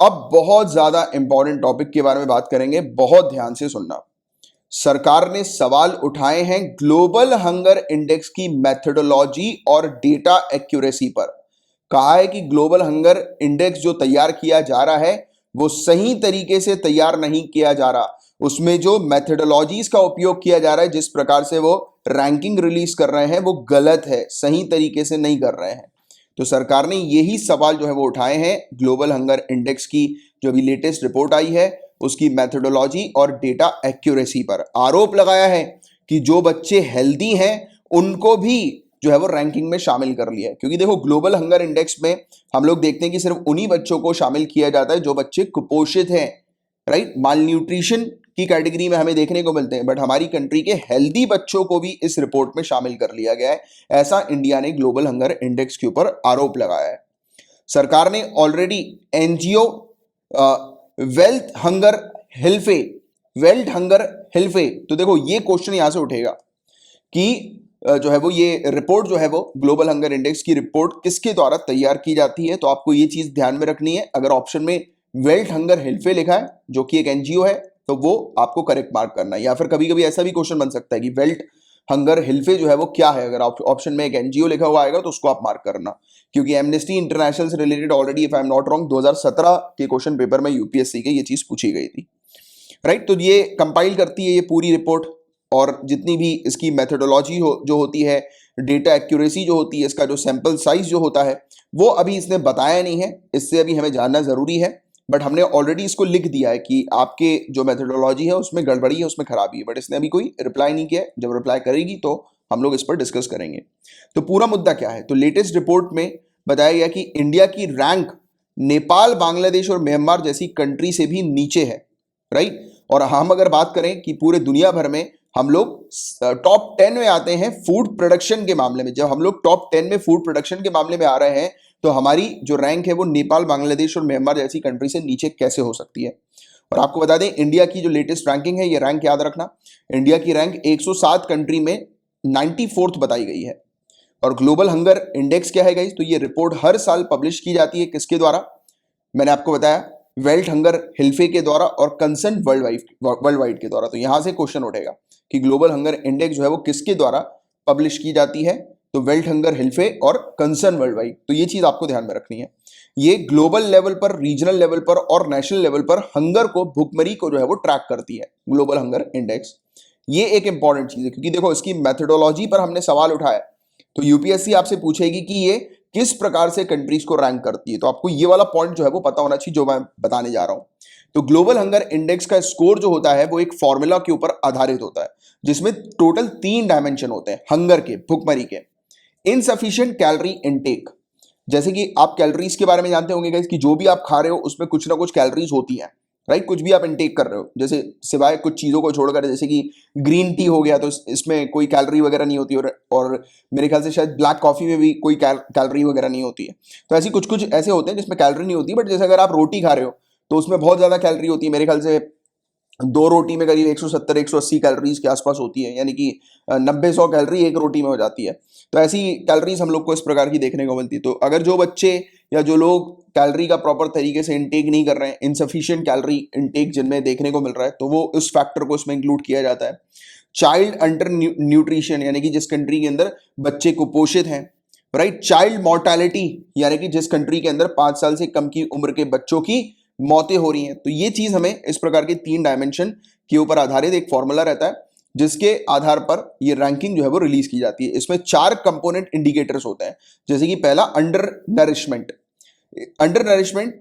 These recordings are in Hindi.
अब बहुत ज्यादा इंपॉर्टेंट टॉपिक के बारे में बात करेंगे, बहुत ध्यान से सुनना। सरकार ने सवाल उठाए हैं ग्लोबल हंगर इंडेक्स की मेथोडोलॉजी और डेटा एक्यूरेसी पर। कहा है कि ग्लोबल हंगर इंडेक्स जो तैयार किया जा रहा है वो सही तरीके से तैयार नहीं किया जा रहा, उसमें जो मेथोडोलॉजीज का उपयोग किया जा रहा है, जिस प्रकार से वो रैंकिंग रिलीज कर रहे हैं वो गलत है, सही तरीके से नहीं कर रहे हैं। तो सरकार ने यही सवाल जो है वो उठाए हैं ग्लोबल हंगर इंडेक्स की जो अभी लेटेस्ट रिपोर्ट आई है उसकी मेथोडोलॉजी और डेटा एक्यूरेसी पर। आरोप लगाया है कि जो बच्चे हेल्दी हैं उनको भी जो है वो रैंकिंग में शामिल कर लिया है, क्योंकि देखो ग्लोबल हंगर इंडेक्स में हम लोग देखते हैं कि सिर्फ उन्हीं बच्चों को शामिल किया जाता है जो बच्चे कुपोषित हैं, राइट, माल न्यूट्रिशन की कैटेगरी में हमें देखने को मिलते हैं, बट हमारी कंट्री के हेल्दी बच्चों को भी इस रिपोर्ट में शामिल कर लिया गया है। ऐसा इंडिया ने ग्लोबल हंगर इंडेक्स के ऊपर आरोप लगाया है। सरकार ने already NGO Welthungerhilfe Welthungerhilfe, तो देखो ये क्वेश्चन यहां से उठेगा कि जो है वो ये रिपोर्ट जो है वो ग्लोबल हंगर इंडेक्स की रिपोर्ट किसके द्वारा तैयार की जाती है। तो आपको ये चीज ध्यान में रखनी है, अगर ऑप्शन में वेल्थ हंगर हिल्फे लिखा है जो कि एक एनजीओ है तो वो आपको करेक्ट मार्क करना है। या फिर कभी कभी ऐसा भी क्वेश्चन बन सकता है कि वेल्थ हंगर हिल्फे जो है वो क्या है, अगर ऑप्शन में एक एनजीओ लिखा हुआ आएगा तो उसको आप मार्क करना, क्योंकि एमनेस्टी इंटरनेशनल से related already if I am not wrong 2017 के क्वेश्चन पेपर में यूपीएससी के ये चीज पूछी गई थी, राइट। तो ये कंपाइल करती है ये पूरी रिपोर्ट, और जितनी भी इसकी मेथोडोलॉजी जो होती है, डेटा एक्यूरेसी जो होती है, इसका जो सैंपल साइज जो होता है वो अभी इसने बताया नहीं है, इससे अभी हमें जानना जरूरी है। बट हमने ऑलरेडी इसको लिख दिया है कि आपके जो मेथोडोलॉजी है उसमें गड़बड़ी है, उसमें खराबी है, बट इसने अभी कोई रिप्लाई नहीं किया है। जब रिप्लाई करेगी तो हम लोग इस पर डिस्कस करेंगे। तो पूरा मुद्दा क्या है, तो लेटेस्ट रिपोर्ट में बताया गया कि इंडिया की रैंक नेपाल, बांग्लादेश और म्यांमार जैसी कंट्री से भी नीचे है, राइट। और हम अगर बात करें कि पूरे दुनिया भर में हम लोग टॉप 10 में आते हैं फूड प्रोडक्शन के मामले में, जब हम लोग टॉप 10 में फूड प्रोडक्शन के मामले में आ रहे हैं तो हमारी जो रैंक है वो नेपाल, बांग्लादेश और म्यांमार जैसी कंट्री से नीचे कैसे हो सकती है। और आपको बता दें इंडिया की जो लेटेस्ट रैंकिंग है, ये रैंक याद रखना, इंडिया की रैंक 107 कंट्री में 94th बताई गई है। और ग्लोबल हंगर इंडेक्स क्या है गाइस, तो ये रिपोर्ट हर साल पब्लिश की जाती है, किसके द्वारा, मैंने आपको बताया वेल्थ हंगर हिल्फे के द्वारा और कंसर्न वर्ल्ड वाइड के द्वारा। तो यहां से क्वेश्चन उठेगा कि ग्लोबल हंगर इंडेक्स जो है वो किसके द्वारा पब्लिश की जाती है, तो वेल्थ हंगर हिल्फे और कंसर्न वर्ल्ड वाइड। तो ये चीज आपको ध्यान में रखनी है, ये ग्लोबल लेवल पर, रीजनल लेवल पर और नेशनल लेवल पर हंगर को, भुखमरी को जो है वो ट्रैक करती है ग्लोबल हंगर इंडेक्स। ये एक इंपॉर्टेंट चीज है, क्योंकि देखो इसकी मेथोडोलॉजी पर हमने सवाल उठाया तो यूपीएससी आपसे पूछेगी कि ये किस प्रकार से कंट्रीज को रैंक करती है, तो आपको ये वाला पॉइंट जो है वो पता होना चाहिए जो मैं बताने जा रहा हूं। तो ग्लोबल हंगर इंडेक्स का स्कोर जो होता है वो एक फॉर्मूला के ऊपर आधारित होता है, जिसमें टोटल 3 डायमेंशन होते हैं हंगर के, भुखमरी के। इनसफिशिएंट कैलोरी इनटेक, जैसे कि आप कैलोरीज के बारे में जानते होंगे गाइस कि जो भी आप खा रहे हो उसमें कुछ ना कुछ कैलोरीज होती हैं, राइट। कुछ भी आप इनटेक कर रहे हो, जैसे सिवाय कुछ चीजों को छोड़कर, जैसे कि ग्रीन टी हो गया तो इसमें कोई कैलोरी वगैरह नहीं होती, और मेरे ख्याल से शायद ब्लैक कॉफी में भी कोई कैलोरी वगैरह नहीं होती है। तो ऐसी कुछ कुछ ऐसे होते हैं जिसमें कैलोरी नहीं होती, बट जैसे अगर आप रोटी खा रहे हो तो उसमें बहुत ज्यादा कैलोरी होती है, मेरे ख्याल से 2 रोटी में करीब 170-180 कैलोरीज के आसपास होती है, यानी कि 90-100 कैलोरी एक रोटी में हो जाती है। तो ऐसी कैलोरीज हम लोग को इस प्रकार की देखने को मिलती है। तो अगर जो बच्चे या जो लोग कैलोरी का प्रॉपर तरीके से इंटेक नहीं कर रहे हैं, इनसफिशिएंट कैलोरी इंटेक जिनमें देखने को मिल रहा है, तो वो उस फैक्टर को इसमें इंक्लूड किया जाता है। चाइल्ड अंडर न्यूट्रिशन, यानी कि जिस कंट्री के अंदर बच्चे कुपोषित हैं, राइट। चाइल्ड मोर्टेलिटी, यानी कि जिस कंट्री के अंदर 5 साल से कम की उम्र के बच्चों की मौतें हो रही हैं। तो ये चीज हमें इस प्रकार के 3 डायमेंशन के ऊपर आधारित एक फॉर्मूला रहता है, जिसके आधार पर ये रैंकिंग जो है वो रिलीज की जाती है। इसमें 4 कंपोनेंट इंडिकेटर्स होते हैं, जैसे कि पहला अंडर नरिशमेंट। अंडर नरिशमेंट,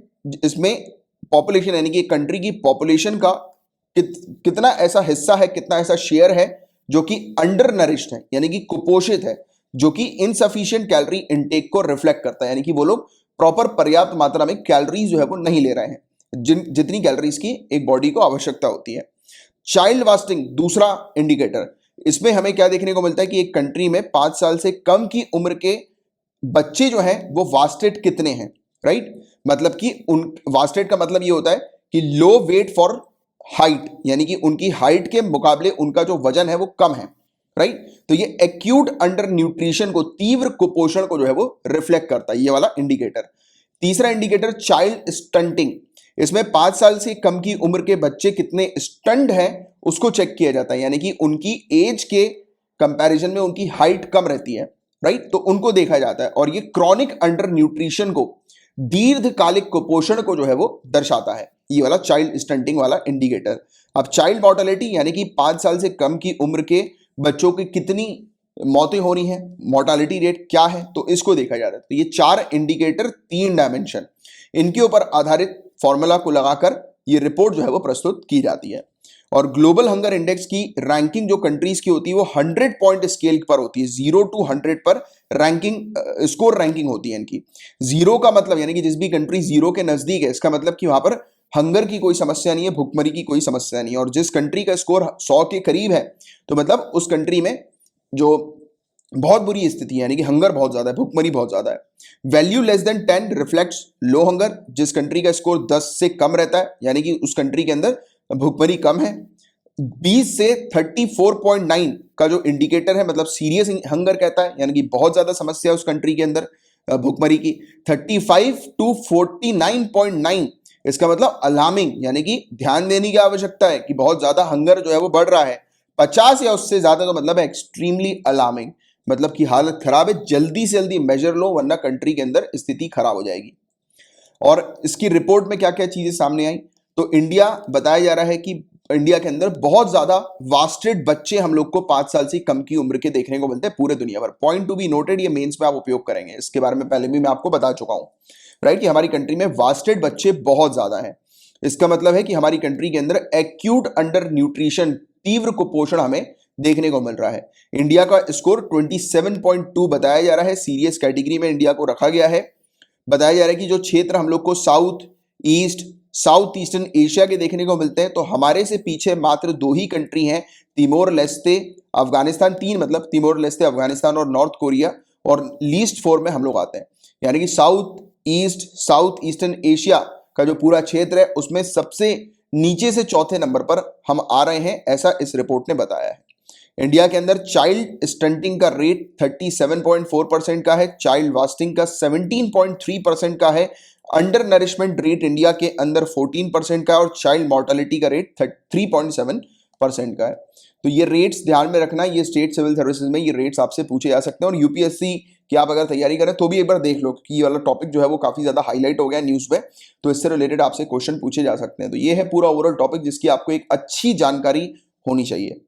इसमें पॉपुलेशन, यानी कि कंट्री की पॉपुलेशन का कितना ऐसा हिस्सा है, कितना ऐसा शेयर है जो कि अंडर नरिश्ड है, यानी कि कुपोषित है, जो कि इनसफिशिएंट कैलोरी इंटेक को रिफ्लेक्ट करता है, यानी कि वो लोग प्रॉपर पर्याप्त मात्रा में कैलोरीज जो है वो नहीं ले रहे हैं, जितनी कैलोरीज की एक बॉडी को आवश्यकता होती है। चाइल्ड वास्टिंग दूसरा इंडिकेटर, इसमें हमें क्या देखने को मिलता है कि एक कंट्री में 5 साल से कम की उम्र के बच्चे जो हैं वो वास्टेड कितने हैं, राइट। मतलब कि उन वास्टेड का मतलब ये होता है कि लो वेट फॉर हाइट, यानी कि उनकी हाइट के मुकाबले उनका जो वजन है वो कम है, राइट। तो ये एक्यूट अंडर न्यूट्रिशन को, तीव्र कुपोषण को जो है वो रिफ्लेक्ट करता है, ये वाला इंडिकेटर। तीसरा इंडिकेटर चाइल्ड स्टंटिंग, इसमें 5 साल से कम की उम्र के बच्चे कितने स्टंट हैं उसको चेक किया जाता है, यानी कि उनकी एज के कंपैरिजन में उनकी हाइट कम रहती है, राइट, तो उनको देखा जाता है। और ये क्रॉनिक अंडर न्यूट्रिशन को, दीर्घकालिक कुपोषण को जो है वो दर्शाता है, ये वाला चाइल्ड स्टंटिंग वाला इंडिकेटर। अब चाइल्ड मॉर्टेलिटी यानी कि 5 साल से कम की उम्र के बच्चों की कितनी मौतें हो रही हैं, मोर्टालिटी रेट क्या है, तो इसको देखा जाता है। तो ये 4 इंडिकेटर, 3 डायमेंशन, इनके ऊपर आधारित फॉर्मूला को लगाकर ये रिपोर्ट जो है वो प्रस्तुत की जाती है। और ग्लोबल हंगर इंडेक्स की रैंकिंग जो कंट्रीज की होती है वो 100 पॉइंट स्केल पर होती है, 0 to 100 पर रैंकिंग, स्कोर रैंकिंग होती है इनकी। 0 का मतलब यानी कि जिस भी कंट्री 0 के नजदीक है, इसका मतलब कि वहां पर हंगर की कोई समस्या नहीं है, भुखमरी की कोई समस्या नहीं है। और जिस कंट्री का स्कोर 100 के करीब है तो मतलब उस कंट्री में जो बहुत बुरी स्थिति है, यानी कि हंगर बहुत ज्यादा है, भुखमरी बहुत ज्यादा है। वैल्यू लेस देन 10 रिफ्लेक्ट्स लो हंगर, जिस कंट्री का स्कोर 10 से कम रहता है यानी कि उस कंट्री के अंदर भुखमरी कम है। 20 से 34.9 का जो इंडिकेटर है मतलब सीरियस हंगर कहता है, यानी कि बहुत ज्यादा समस्या है उस कंट्री के अंदर भुखमरी की। 35 to 49.9 इसका मतलब अलार्मिंग, यानी कि ध्यान देने की आवश्यकता है कि बहुत ज्यादा हंगर जो है वो बढ़ रहा है। 50 या उससे ज्यादा तो मतलब है एक्सट्रीमली अलार्मिंग, मतलब कि हालत खराब है, जल्दी से जल्दी मेजर लो वरना कंट्री के अंदर स्थिति खराब हो जाएगी। और इसकी रिपोर्ट में क्या क्या चीजें सामने आई, तो इंडिया बताया जा रहा है कि इंडिया के अंदर बहुत ज्यादा वास्टेड बच्चे हम लोग को 5 साल से कम की उम्र के देखने को मिलते हैं पूरे दुनिया भर। पॉइंट टू बी नोटेड, ये मेंस में आप उपयोग करेंगे, इसके बारे में पहले भी मैं आपको बता चुका हूं, राइट, कि हमारी कंट्री में वास्टेड बच्चे बहुत ज्यादा हैं। इसका मतलब है कि हमारी कंट्री के अंदर एक्यूट अंडर न्यूट्रिशन, तीव्र कुपोषण हमें देखने को मिल रहा है। इंडिया का स्कोर 27.2 बताया जा रहा है, सीरियस कैटेगरी में इंडिया को रखा गया है। बताया जा रहा है कि जो क्षेत्र हम लोग को साउथ ईस्टर्न एशिया के देखने को मिलते हैं, तो हमारे से पीछे मात्र 2 ही कंट्री हैं, तिमोर लेस्ते अफगानिस्तान, 3 मतलब तिमोर लेस्ते अफगानिस्तान और नॉर्थ कोरिया, और लीस्ट 4 में हम लोग आते हैं। यानी कि साउथ ईस्टर्न एशिया का जो पूरा क्षेत्र है उसमें सबसे नीचे से चौथे नंबर पर हम आ रहे हैं, ऐसा इस रिपोर्ट ने बताया है। इंडिया के अंदर चाइल्ड स्टंटिंग का रेट 37.4% का है, चाइल्ड वास्टिंग का 17.3% का है, अंडर नरिशमेंट रेट इंडिया के अंदर 14% का है, और चाइल्ड मॉर्टेलिटी का रेट 3.7% का है। तो ये रेट्स ध्यान में रखना, ये स्टेट सिविल सर्विसेज में ये रेट्स आपसे पूछे जा सकते हैं। और यूपीएससी की आप अगर तैयारी करें तो भी एक बार देख लो कि ये वाला टॉपिक जो है वो काफी ज्यादा हाईलाइट हो गया न्यूज में, तो इससे रिलेटेड आपसे क्वेश्चन पूछे जा सकते हैं। तो ये है पूरा ओवरऑल टॉपिक जिसकी आपको एक अच्छी जानकारी होनी चाहिए।